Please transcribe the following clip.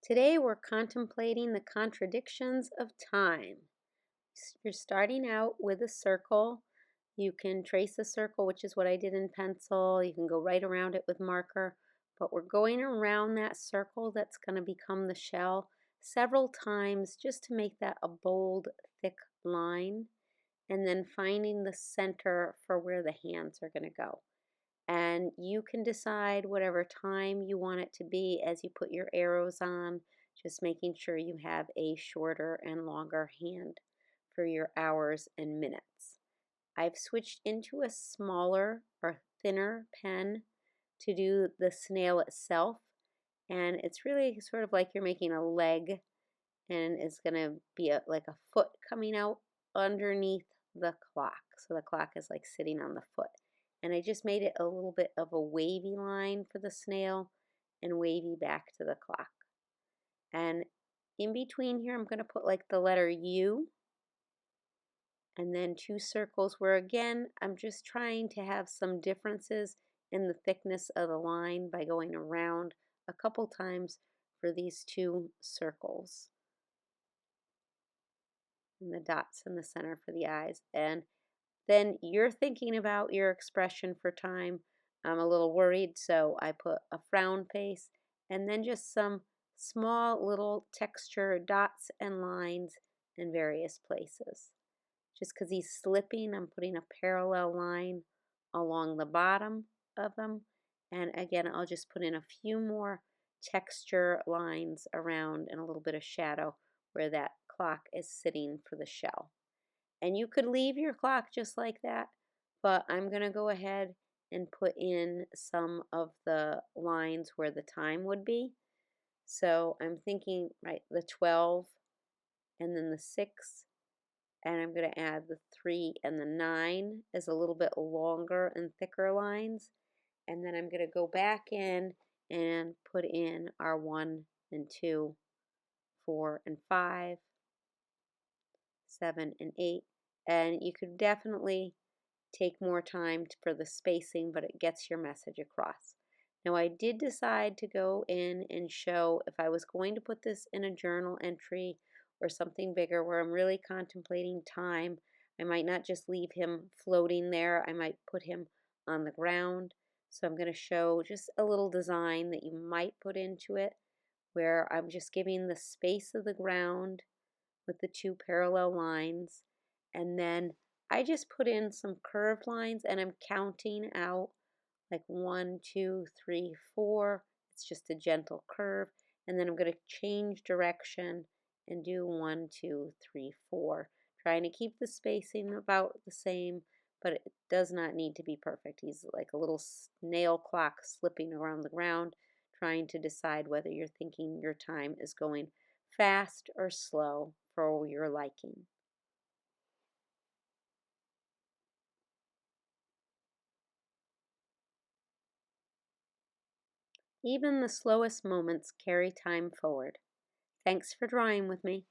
Today we're contemplating the contradictions of time. You're starting out with a circle. You can trace a circle, which is what I did in pencil. You can go right around it with marker, but we're going around that circle that's going to become the shell several times just to make that a bold, thick line, and then finding the center for where the hands are going to go. And you can decide whatever time you want it to be as you put your arrows on, just making sure you have a shorter and longer hand for your hours and minutes. I've switched into a smaller or thinner pen to do the snail itself, and it's really sort of like you're making a leg, and it's going to be like a foot coming out underneath the clock. So the clock is like sitting on the foot. And I just made it a little bit of a wavy line for the snail and wavy back to the clock. And in between here, I'm going to put like the letter U and then two circles where again, I'm just trying to have some differences in the thickness of the line by going around a couple times for these two circles. And the dots in the center for the eyes. And then you're thinking about your expression for time. I'm a little worried, so I put a frown face and then just some small little texture dots and lines in various places. Just because he's slipping, I'm putting a parallel line along the bottom of them. And again, I'll just put in a few more texture lines around and a little bit of shadow where that clock is sitting for the shell. And you could leave your clock just like that, but I'm going to go ahead and put in some of the lines where the time would be. So I'm thinking, right, the 12 and then the 6, and I'm going to add the 3 and the 9 as a little bit longer and thicker lines. And then I'm going to go back in and put in our 1 and 2, 4 and 5, 7 and 8. And you could definitely take more time for the spacing, but it gets your message across. Now I did decide to go in and show if I was going to put this in a journal entry or something bigger where I'm really contemplating time. I might not just leave him floating there. I might put him on the ground. So I'm going to show just a little design that you might put into it where I'm just giving the space of the ground with the two parallel lines, and then I just put in some curved lines and I'm counting out like 1, 2, 3, 4. It's just a gentle curve, and then I'm going to change direction and do 1, 2, 3, 4, trying to keep the spacing about the same, but it does not need to be perfect. He's like a little snail clock slipping around the ground, trying to decide whether you're thinking your time is going fast or slow for your liking. Even the slowest moments carry time forward. Thanks for drawing with me.